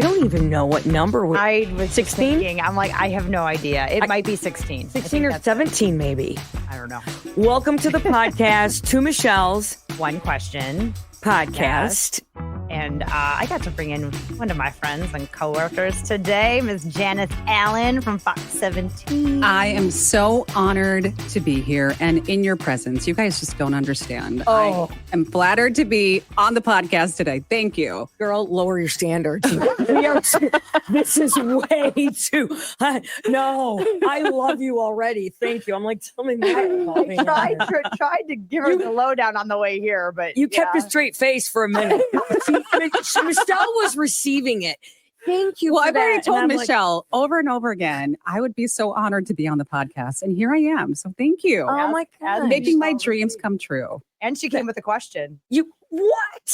don't even know what number. I was 16? thinking, I'm like, I have no idea. It might be 16. 16 or 17 maybe. I don't know. Welcome to the podcast, To Michelle's One question. podcast. And I got to bring in one of my friends and coworkers today, Miss Janice Allen from Fox 17. I am so honored to be here and in your presence. You guys just don't understand. Oh. I am flattered to be on the podcast today. Thank you. Girl, lower your standards. This is way too. No, I love you already. Thank you. I'm like, tell me more. I tried to give her the lowdown on the way here, but You kept a straight face for a minute. Michelle was receiving it. Thank you. Well, for I've already that. told And I'm Michelle over and over again, I would be so honored to be on the podcast. And here I am. So thank you. Like, oh my God. Making my dreams come true. And she came with a question. You what?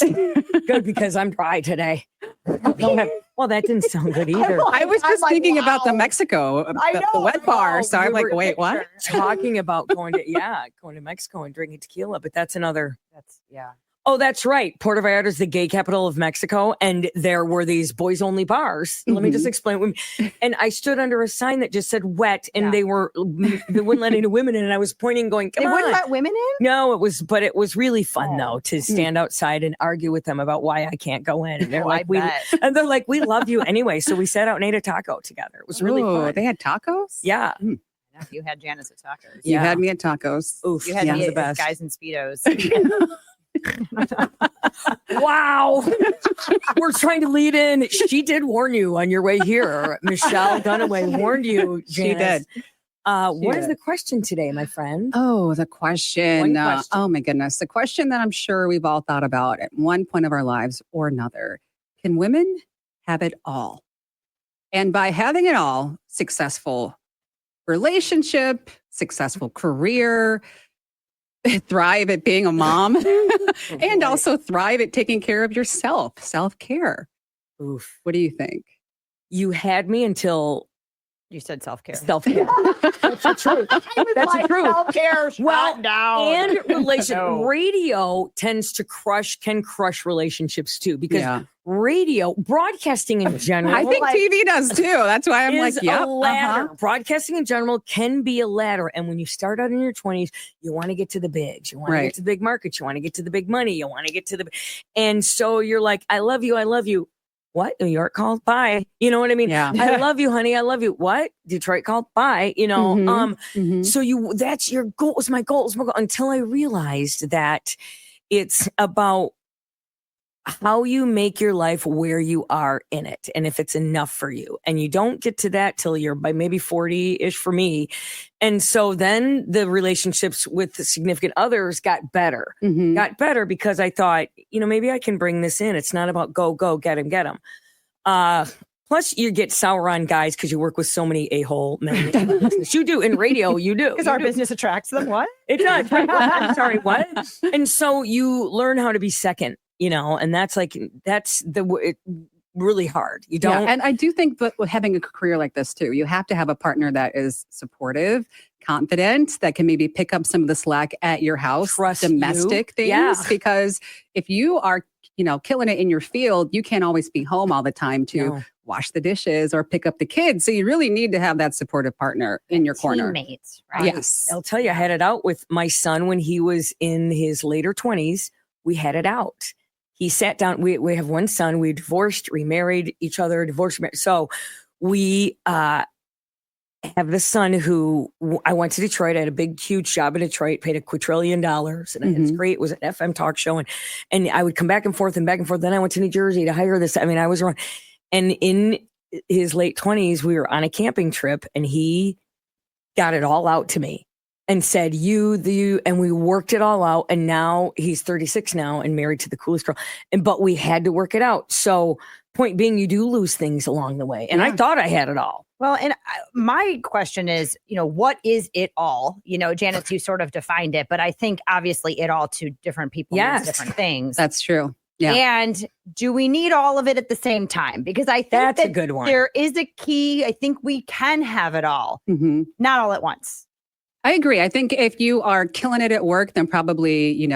Good, because I'm dry today. Well, that didn't sound good either. I was just like, thinking about the wow. Mexico, the wet bar. So I'm like, wait, what? Talking about going to Mexico and drinking tequila, but that's another. Yeah. Oh, that's right. Puerto Vallarta is the gay capital of Mexico, and there were these boys-only bars. Let me just explain. And I stood under a sign that just said "wet," and they wouldn't let any women in. And I was pointing, going, "Come They on!" wouldn't let women in? No, it was really fun though to stand outside and argue with them about why I can't go in. And they're like, "We love you anyway." So we sat out and ate a taco together. It was really fun. They had tacos? Yeah. You had Janice at tacos. You had me at tacos. Oof. You had me the at best. guys in Speedos. Wow. We're trying to lead in. She did warn you on your way here. Michelle Dunaway warned you, Janice. She did. What is the question today, my friend? Oh, the question. One question. Oh, my goodness. The question that I'm sure we've all thought about at one point of our lives or another. Can women have it all? And by having it all, successful relationship, successful career, thrive at being a mom, and also thrive at taking care of yourself, self-care. Oof. What do you think? You had me until You said self-care. self-care. That's the truth. That's the truth. Self-care Well, down. and radio can crush relationships too, because radio, broadcasting in general. I think TV does too. That's why I'm like, a ladder. Broadcasting in general can be a ladder. And when you start out in your 20s, you want to get to the bigs. You want to get to the big markets. You want to get to the big money. You want to get to the... And so you're like, I love you. I love you. What? New York called? Bye. You know what I mean? Yeah. I love you, honey. I love you. What? Detroit called? Bye. You know, so that's your goal. It was my goal. Until I realized that it's about how you make your life where you are in it. And if it's enough for you, and you don't get to that till you're by maybe 40-ish for me. And so then the relationships with the significant others got better because I thought, maybe I can bring this in. It's not about go, get him. Plus you get sour on guys because you work with so many a-hole men. You do in radio, you do. Because our business attracts them. What? It does. Sorry, what? And so you learn how to be second. And that's really hard. You don't. Yeah, and I do think that with having a career like this too, you have to have a partner that is supportive, confident, that can maybe pick up some of the slack at your house, domestic things. Yeah. Because if you are, killing it in your field, you can't always be home all the time to wash the dishes or pick up the kids. So you really need to have that supportive partner in your corner. Teammates, right? Yes. I'll tell you, I had it out with my son when he was in his later 20s. We had it out. He sat down. We have one son. We divorced, remarried each other, divorced. So we have this son who I went to Detroit. I had a big, huge job in Detroit, paid $1 quadrillion. And it's great. It was an FM talk show. And I would come back and forth. Then I went to New Jersey to hire this. I mean, I was around. And in his late 20s, we were on a camping trip and he got it all out to me. And said, and we worked it all out. And now he's 36 now and married to the coolest girl. But we had to work it out. So point being, you do lose things along the way. And I thought I had it all. Well, and my question is, what is it all? Janice, you sort of defined it, but I think obviously it all to different people means different things. That's true. Yeah. And do we need all of it at the same time? Because I think that's a good one. There is a key. I think we can have it all, not all at once. I agree. I think if you are killing it at work, then probably,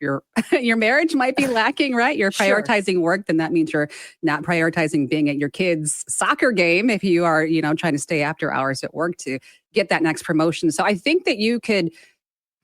your marriage might be lacking, right? You're prioritizing work, then that means you're not prioritizing being at your kids' soccer game if you are, trying to stay after hours at work to get that next promotion. So I think that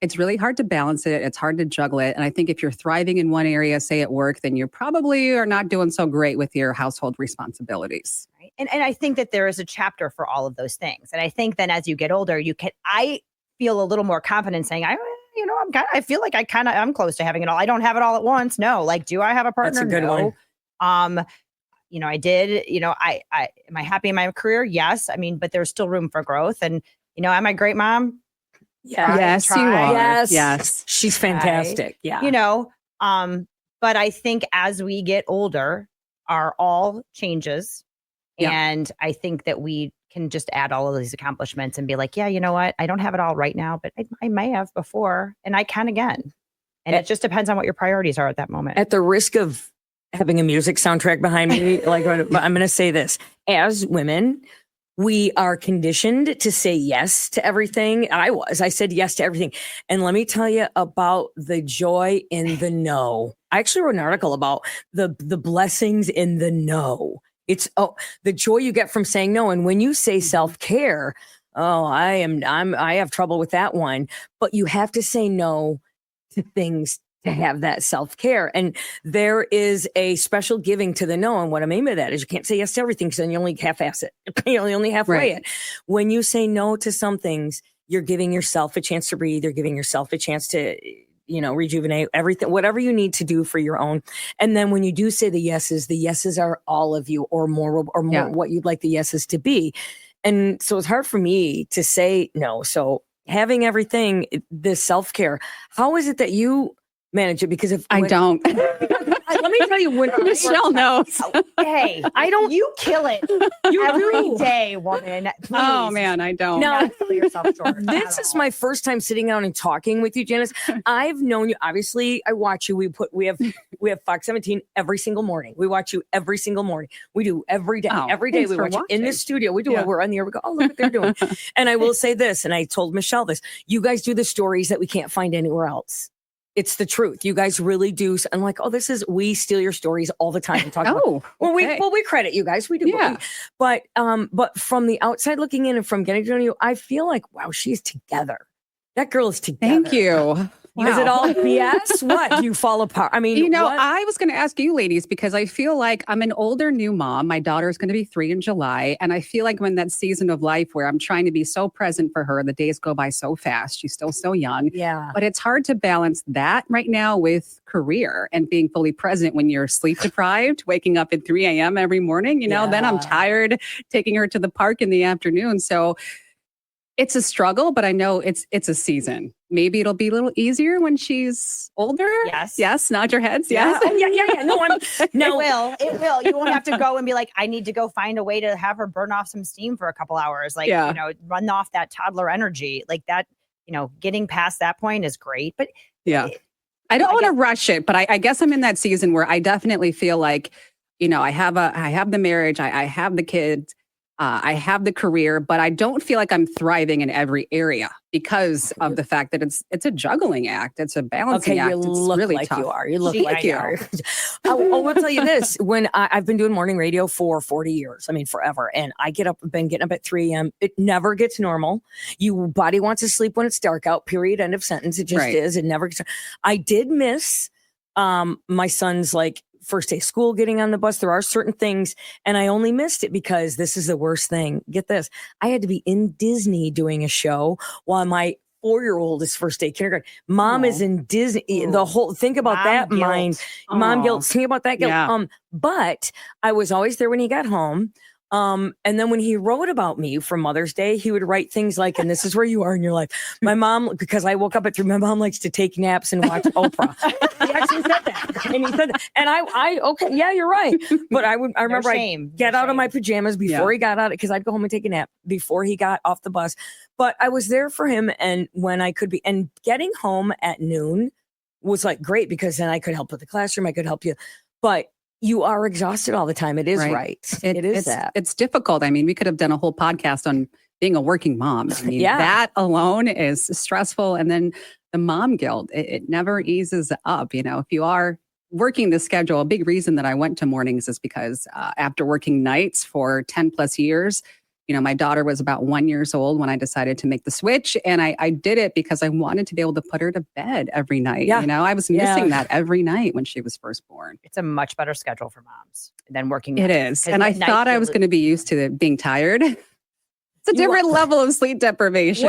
it's really hard to balance it. It's hard to juggle it. And I think if you're thriving in one area, say at work, then you probably are not doing so great with your household responsibilities. Right. And I think that there is a chapter for all of those things. And I think then as you get older, I feel a little more confident saying, I feel like I'm close to having it all. I don't have it all at once. No. Like, do I have a partner? That's a good one. I did, am I happy in my career? Yes. I mean, but there's still room for growth. And, am I a great mom? Yeah. Yes, you are. Yes. She's fantastic. Yeah. But I think as we get older, our all changes. Yeah. And I think that we can just add all of these accomplishments and be like, yeah, you know what? I don't have it all right now, but I may have before and I can again. And it just depends on what your priorities are at that moment. At the risk of having a music soundtrack behind me, I'm going to say this. As women, we are conditioned to say yes to everything. I said yes to everything. And let me tell you about the joy in the no. I actually wrote an article about the blessings in the no. It's the joy you get from saying no. And when you say self-care, I have trouble with that one. But you have to say no to things to have that self-care. And there is a special giving to the no. And what I mean by that is you can't say yes to everything because then you only half-ass it. You only halfway it. When you say no to some things, you're giving yourself a chance to breathe. You're giving yourself a chance to, rejuvenate everything, whatever you need to do for your own. And then when you do say the yeses are all of you or more what you'd like the yeses to be. And so it's hard for me to say no. So having everything, this self-care, how is it that you manage it? Because I don't. Let me tell you, when Michelle knows. Hey, I don't. You kill it every day, woman. Please. Oh man, I don't. No, sell yourself short. This is my first time sitting down and talking with you, Janice. I've known you. Obviously, I watch you. We have Fox 17 every single morning. We watch you every single morning. We do every day. Every day we watch you in the studio. We do it. We're on the air. We go, oh, look what they're doing. And I will say this, and I told Michelle this. You guys do the stories that we can't find anywhere else. It's the truth. You guys really do. I'm like, we steal your stories all the time. And talk about, we credit you guys. We do. Yeah. But from the outside looking in and from getting to know you, I feel like, wow, she's together. That girl is together. Thank you. Wow. Is it all BS? What? Do you fall apart? I mean, what? I was going to ask you ladies, because I feel like I'm an older new mom. My daughter is going to be 3 in July. And I feel like I'm in that season of life where I'm trying to be so present for her. The days go by so fast. She's still so young. Yeah. But it's hard to balance that right now with career and being fully present when you're sleep deprived, waking up at 3 a.m. every morning. Then I'm tired taking her to the park in the afternoon. So it's a struggle, but I know it's a season. Maybe it'll be a little easier when she's older. Yes. Yes. Nod your heads. Yes. Yeah. No, it will. You won't have to go and be like, I need to go find a way to have her burn off some steam for a couple hours. Run off that toddler energy like that. Getting past that point is great. But I don't want to rush it, but I guess I'm in that season where I definitely feel like, I have the marriage, I have the kids. I have the career, but I don't feel like I'm thriving in every area because of the fact that it's a juggling act. It's a balancing act. You look really like tough. you are. You look like you are. I will tell you this. When I've been doing morning radio for 40 years, forever. And I been getting up at 3 a.m. It never gets normal. Your body wants to sleep when it's dark out, period, end of sentence. It just is. It never gets. I did miss my son's first day of school, getting on the bus. There are certain things, and I only missed it because this is the worst thing. Get this. I had to be in Disney doing a show while my 4-year-old is first day kindergarten. Mom is in Disney. The whole, think about mom that guilt. Mind. Mom guilt. Think about that guilt. Yeah. But I was always there when he got home. And then when he wrote about me for Mother's Day, he would write things like, and this is where you are in your life. My mom, because I woke up at 3, my mom likes to take naps and watch Oprah. He actually said that. And he said that. And I okay, yeah, you're right. But I remember I'd get out of my pajamas before he got out, because I'd go home and take a nap before he got off the bus. But I was there for him, and when I could be, and getting home at noon was great, because then I could help with the classroom. I could help you. But you are exhausted all the time. It is right. It's difficult. We could have done a whole podcast on being a working mom. That alone is stressful. And then the mom guilt, it never eases up. You know, if you are working the schedule, a big reason that I went to mornings is because after working nights for 10 plus years, you know, my daughter was about 1 year old when I decided to make the switch. And I did it because I wanted to be able to put her to bed every night. Yeah. You know, I was missing that every night when she was first born. It's a much better schedule for moms than working. It nights, is. And I at night thought I you was lo- going to be used to being tired. It's a different level of sleep deprivation.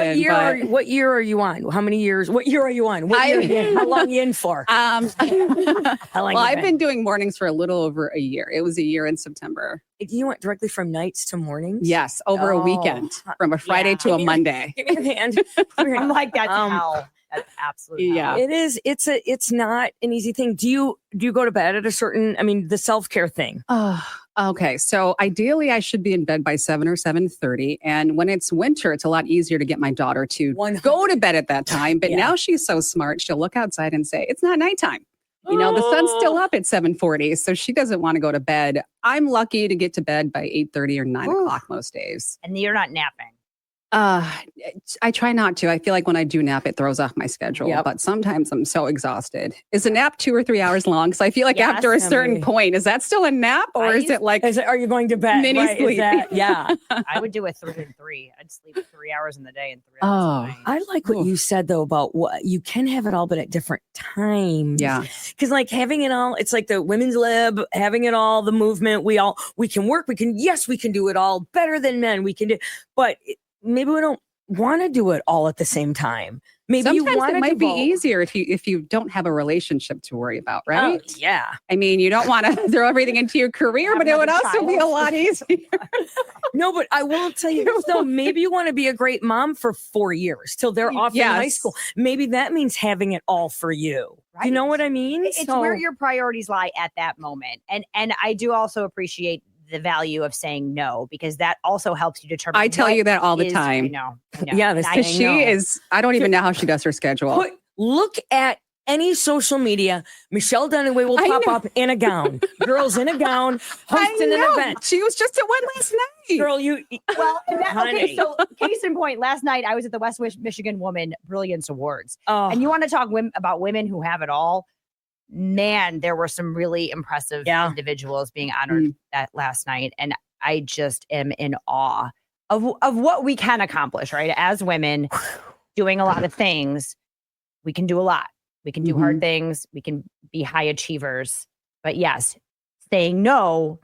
What year are you on? How many years? What year are you on? What year are you in? How long are you in for? Well, I've been doing mornings for a little over a year. It was a year in September. You went directly from nights to mornings? Yes, over a weekend, from a Friday to a Monday. Give me your hand. I'm like, that's hell. That's absolutely hell. It is. It's not an easy thing. Do you go to bed at a certain? I mean, the self-care thing. Okay, so ideally I should be in bed by 7 or 7:30. And when it's winter, it's a lot easier to get my daughter to go to bed at that time. But now she's so smart, she'll look outside and say, it's not nighttime. You know, the sun's still up at 7:40, so she doesn't want to go to bed. I'm lucky to get to bed by 8:30 or 9 o'clock most days. And you're not napping. I try not to. I feel like when I do nap, it throws off my schedule. But sometimes I'm so exhausted. Is a nap 2 or 3 hours long? Because I feel like after a certain point, is that still a nap, or is it like? Are you going to bed? Mini sleep. Yeah. I would do a 3 and 3. I'd sleep 3 hours in the day and 3 hours at night. I like what you said though about what you can have it all, but at different times. Yeah. Because like having it all, it's like the women's lib, having it all, the movement. We can work. We can do it all better than men. We can do, but maybe we don't want to do it all at the same time. Maybe sometimes it might be easier if you don't have a relationship to worry about, right? Yeah. I mean, you don't want to throw everything into your career, but it would also be a lot easier. No, but I will tell you this though. Maybe you want to be a great mom for 4 years till they're off in high school. Maybe that means having it all for you. Right. You know what I mean? It's where your priorities lie at that moment. And I do also appreciate the value of saying no, because that also helps you determine. I tell you that all the time. I know. Yeah, I don't even know how she does her schedule. Look at any social media. Michelle Dunaway will pop up in a gown. Girls in a gown hosting an event. She was just at one last night. Girl, okay, so case in point, last night I was at the West Michigan Woman Brilliance Awards. And you want to talk about women who have it all? Man, there were some really impressive individuals being honored that last night. And I just am in awe of what we can accomplish, right? As women doing a lot of things, we can do a lot. We can do hard things. We can be high achievers. But yes, saying no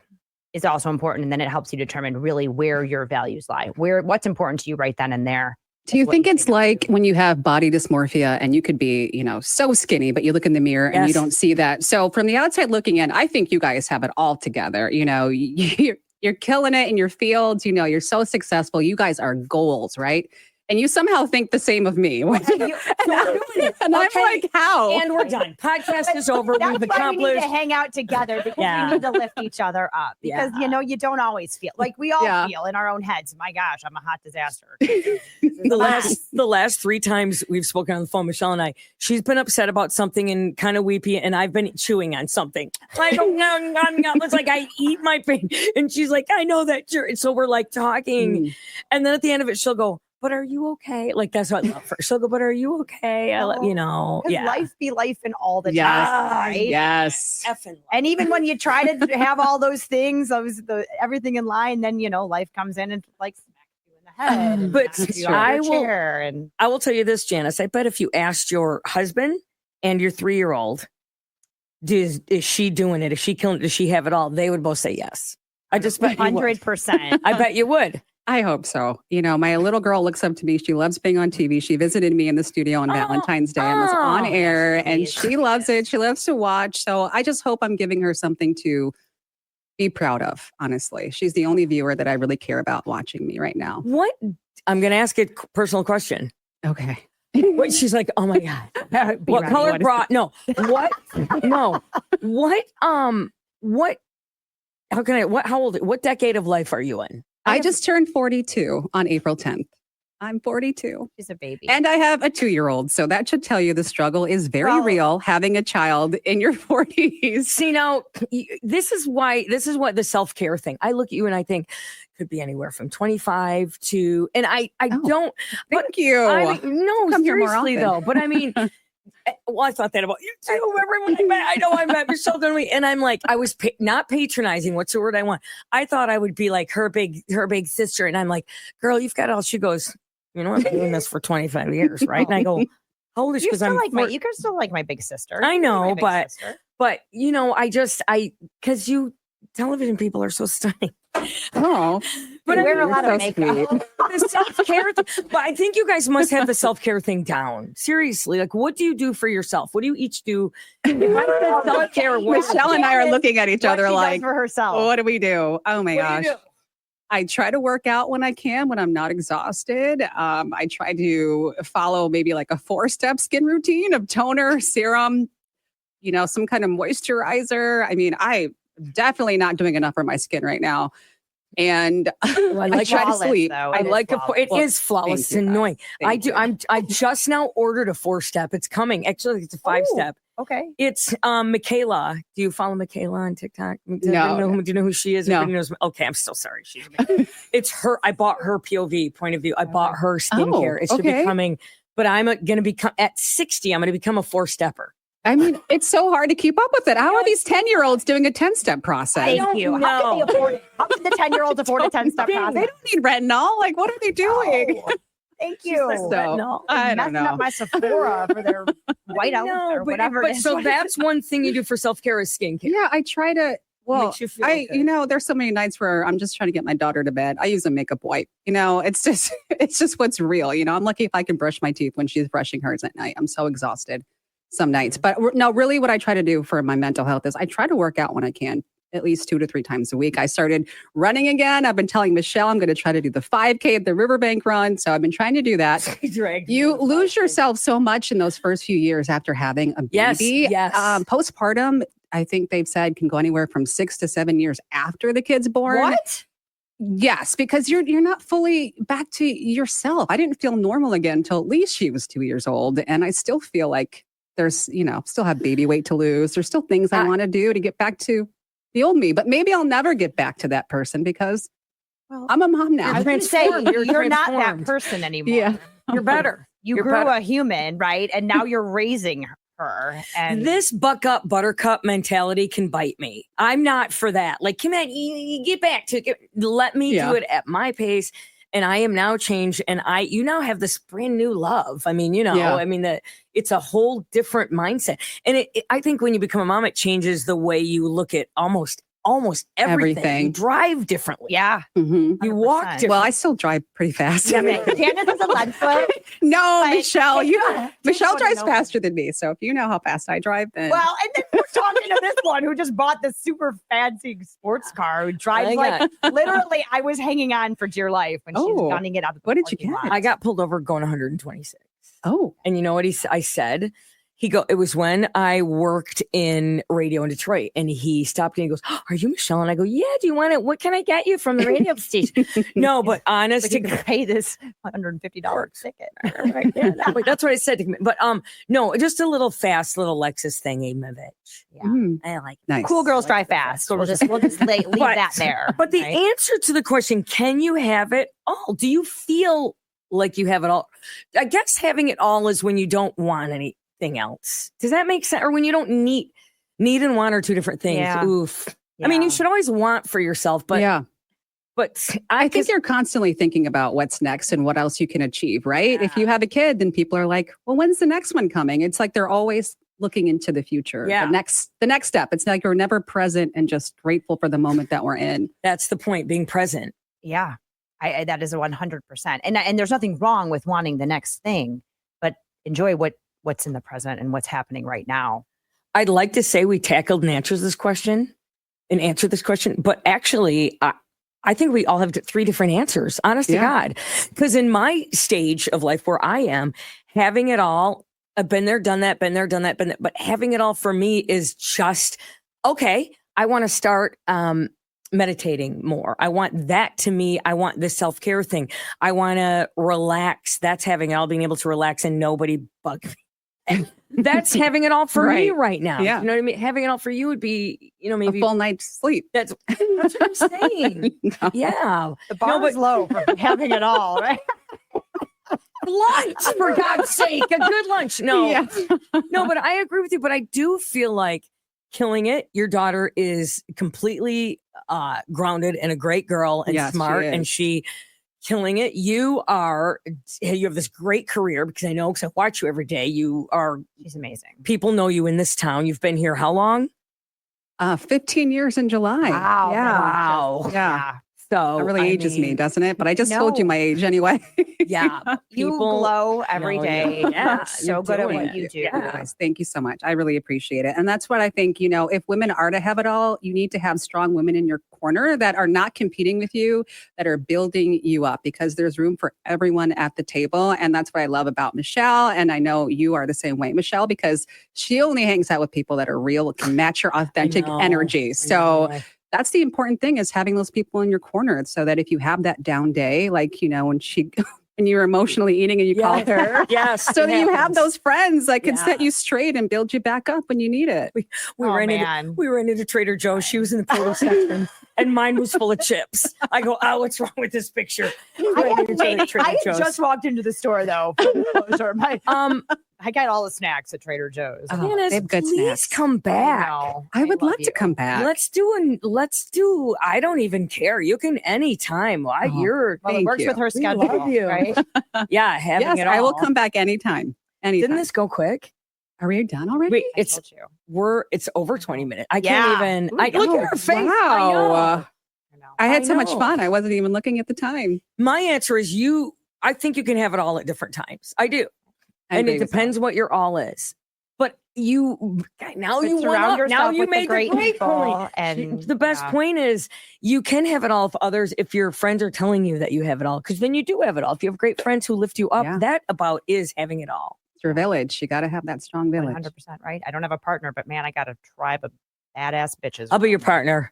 is also important. And then it helps you determine really where your values lie, what's important to you right then and there. Do you think it's like when you have body dysmorphia and you could be, so skinny, but you look in the mirror and you don't see that? So from the outside looking in, I think you guys have it all together. You're killing it in your fields. You're so successful. You guys are goals, right? And you somehow think the same of me. And I'm like, how? And we're done. Podcast is over. That's We've why accomplished. we need to hang out together because we need to lift each other up. Because, you don't always feel like we all feel in our own heads. My gosh, I'm a hot disaster. The last 3 times we've spoken on the phone, Michelle and I, she's been upset about something and kind of weepy, and I've been chewing on something. I go, no. It's like I eat my pain. And she's like, I know that. And so we're like talking. And then at the end of it, she'll go, but are you okay? Like, that's what I love her. She'll go, but are you okay? Life be life in all the yes. time. Right? Yes. And even when you try to have all those things, everything in line, then, life comes in and like smacks you in the head. But I will tell you this, Janice. I bet if you asked your husband and your 3-year-old, is she doing it? Is she killing it? Does she have it all? They would both say yes. I just bet 100%. I bet you would. I hope so. My little girl looks up to me. She loves being on TV. She visited me in the studio on Valentine's Day and was on air, and she loves it. She loves to watch. So I just hope I'm giving her something to be proud of, honestly. She's the only viewer that I really care about watching me right now. I'm going to ask a personal question. Okay. What? She's like, oh my God. What color bra? No. What? No. What? How old? What decade of life are you in? I just turned 42 on April 10th. I'm 42. She's a baby. And I have a 2-year-old. So that should tell you the struggle is very real having a child in your 40s. See, now, this is what the self-care thing. I look at you and I think could be anywhere from 25 to, and I don't. Thank you. No, Come here more seriously often. though. But I mean, well, I thought that about you too. Everyone I met, I know I met Michelle Dunaway, and I'm like, I was not patronizing. What's the word I want? I thought I would be like her big sister, and I'm like, girl, you've got all. She goes, you know, I've been doing this for 25 years, right? And I go, how old is she? You Because still I'm you can still like my big sister. I know, My big sister. but you know, because you television people are so stunning. Oh, But I wear a you're lot so of makeup. sweet. The self-care but I think you guys must have the self-care thing down. Seriously, like, what do you do for yourself? What do you each do? If I said self-care, Michelle and I are looking at each other What she like, does for herself. what do we do? Oh my What do gosh. you do? I try to work out when I can, when I'm not exhausted. I try to follow maybe like a 4-step skin routine of toner, serum, you know, some kind of moisturizer. I mean, I'm definitely not doing enough for my skin right now. And Well, I I like try to flawless, sleep. though. I It is like flawless. it is flawless. It's Thank you. annoying. Thank you. I just now ordered a 4-step. It's coming. Actually, it's a 5-step. Okay. It's Michaela. Do you follow Michaela on TikTok? Do you No. know who she is? No. Everybody knows. Okay, I'm so sorry. It's her. I bought her POV, point of view. I bought her skincare. It should be okay. coming, but I'm going to become at 60. I'm going to become a 4-stepper. I mean, it's so hard to keep up with it. How are these 10-year-olds doing a 10-step process? Thank you. How can they afford it? How can the 10-year-olds afford a 10-step They process? don't need retinol. Like, what are they doing? Oh, thank you. So, I don't Messing know. up my Sephora for their white out or whatever. But it is. so that's one thing you do for self-care is skincare. Yeah, I try to. Well, Makes you feel you good. know, there's so many nights where I'm just trying to get my daughter to bed. I use a makeup wipe. You know, it's just what's real. You know, I'm lucky if I can brush my teeth when she's brushing hers at night. I'm so exhausted some nights. But no, really what I try to do for my mental health is I try to work out when I can, at least 2 to 3 times a week. I started running again. I've been telling Michelle I'm going to try to do the 5K at the Riverbank run. So I've been trying to do that. You lose yourself so much in those first few years after having a baby. Yes. Postpartum, I think they've said can go anywhere from 6 to 7 years after the kid's born. What? Yes, because you're not fully back to yourself. I didn't feel normal again until at least she was 2 years old. And I still feel like there's, you know, still have baby weight to lose. There's still things I want to do to get back to the old me. But maybe I'll never get back to that person because I'm a mom now. I was going to say, You're you're not that transformed. person anymore. Yeah. You're better. You You're grew better. a human, right? And now you're raising her. And This buck up buttercup mentality can bite me. I'm not for that. Like, come on, you get back to it. Let me Yeah. do it at my pace. And I am now changed. And you now have this brand new love. I mean, you know, Yeah. I mean, it's a whole different mindset. And I think when you become a mom, it changes the way you look at almost everything. Everything. You drive differently. yeah. Mhm. You walk 100%. differently. Well, I still drive pretty fast. Janice is a lead foot. No, But- Michelle, Yeah. Michelle Just wanna drives know. faster than me. So if you know how fast I drive, then Well, and then we're talking to this one who just bought this super fancy sports car who drives I like literally. I was hanging on for dear life when she was Oh. gunning it out. Of the What did you parking get? lot. I got pulled over going 126. oh, And you know what I said? It was when I worked in radio in Detroit, and he stopped and he goes, "Are you Michelle?" And I go, "Yeah, do you want it? What can I get you from the radio station?" No, but honest Like to you can pay this $150 ticket. right there. That's what I said to him. But no, just a little fast little Lexus thing, Aimavich. Yeah. I like it. nice. Cool girls drive fast. We'll just leave that there. But the right? answer to the question, can you have it all? Do you feel like you have it all? I guess having it all is when you don't want anything else. Does that make sense? Or when you don't need and want are two different things. Yeah. Oof. I mean, you should always want for yourself, but yeah. but I think you're constantly thinking about what's next and what else you can achieve, right? If you have a kid, then people are like, well, when's the next one coming? It's like they're always looking into the future. Yeah. The next step. It's like you're never present and just grateful for the moment that we're in. that's the point, being present. Yeah, I that is 100%. And there's nothing wrong with wanting the next thing, but enjoy what's in the present and what's happening right now. I'd like to say we tackled and answered this question, but actually, I think we all have 3 different answers, honest to God. Because in my stage of life where I am, having it all, I've been there, done that, but having it all for me is just, okay, I want to start meditating more. I want that to me. I want the self-care thing. I want to relax. That's having it all, being able to relax and nobody bug me. That's having it all for me right now. Yeah. You know what I mean? Having it all for you would be, maybe a full night's sleep. That's what I'm saying. No. Yeah. The bar is low for having it all, right? Lunch, for God's sake, a good lunch. No, Yeah. no, but I agree with you. But I do feel like killing it. Your daughter is completely grounded and a great girl and Yes, smart, she is. and she killing it. You have this great career because I know, because I watch you every day. She's amazing. People know you in this town. You've been here how long? 15 years in July. Wow. Yeah. Wow. Yeah. So That really ages me, doesn't it? But I just told you No. my age anyway. Yeah. You glow every know day. you. You're so you're good at doing what it. you do. Yeah. Guys, thank you so much. I really appreciate it. And that's what I think, if women are to have it all, you need to have strong women in your corner that are not competing with you, that are building you up, because there's room for everyone at the table. And that's what I love about Michelle. And I know you are the same way, Michelle, because she only hangs out with people that are real, can match your authentic energy. So that's the important thing, is having those people in your corner, so that if you have that down day, like, when you're emotionally eating and you call her. Yes. So that you have happens. those friends that can Yeah. set you straight and build you back up when you need it. We Oh, ran man. into Trader Joe's. She was in the produce section, and mine was full of chips. I go, oh, what's wrong with this picture? I had just walked into the store though. I got all the snacks at Trader Joe's. Oh, Janice, they have good please snacks. come back. I would love love you. to come back. Let's do. I don't even care. You can anytime. Why Oh, you're? Well, it Thank works you. with her We schedule, love you. right? Yeah, having Yes, it all. I will come back anytime. Anytime. Didn't this go quick? Are we done already? Wait, I it's told you. it's over 20 minutes. I Yeah. can't even. I look at her face. I Wow. know. I know. I had I so much know. fun. I wasn't even looking at the time. My answer is you. I think you can have it all at different times. I do. I And agree it with depends what your all is. But you now But you surround went up. yourself Now you with the made great the great people point. and, The best yeah. point is you can have it all if others, if your friends are telling you that you have it all, because then you do have it all. If you have great friends who lift you up, Yeah. that about is having it all. It's your village. You got to have that strong village. 100%, right? I don't have a partner, but man, I got a tribe of badass bitches. I'll be your partner.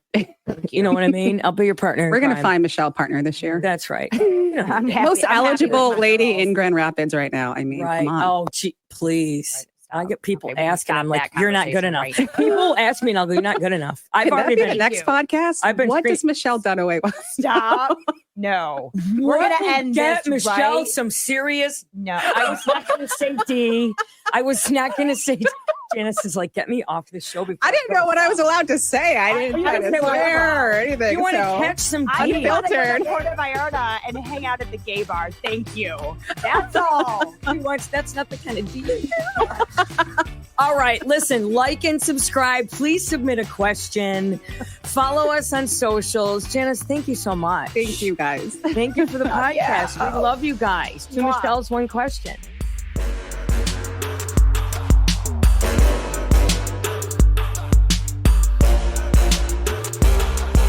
You know what I mean? I'll be your partner. in We're going to crime. find Michelle partner this year. That's right. I'm happy. Most I'm happy with eligible my lady girls. in Grand Rapids right now. I mean, Right. come on. Oh, gee, please. I get people Okay, we can asking. stop I'm like, that you're not good enough. conversation right People ask me, and I'll go, you're not good enough. I've Could that already be the been. next podcast? I've been What screen- does Michelle Dunaway want? Stop. No. We're What gonna will end get this, Michelle right? some serious. No. I was not going to say D. I was not going to say. Janice is like, get me off the show. Before I didn't know what I was allowed to say. I didn't You try can to say whatever. swear or anything. You want to so. catch some I D? just want to go Unfiltered. to Puerto Vallarta and hang out at the gay bar. Thank you. That's all. That's not the kind of D. All right, listen, like and subscribe. Please submit a question. Follow us on socials. Janice, thank you so much. Thank you, guys. Thank you for the podcast. Yeah. We love you guys. Two Mwah. Michelle's, one question.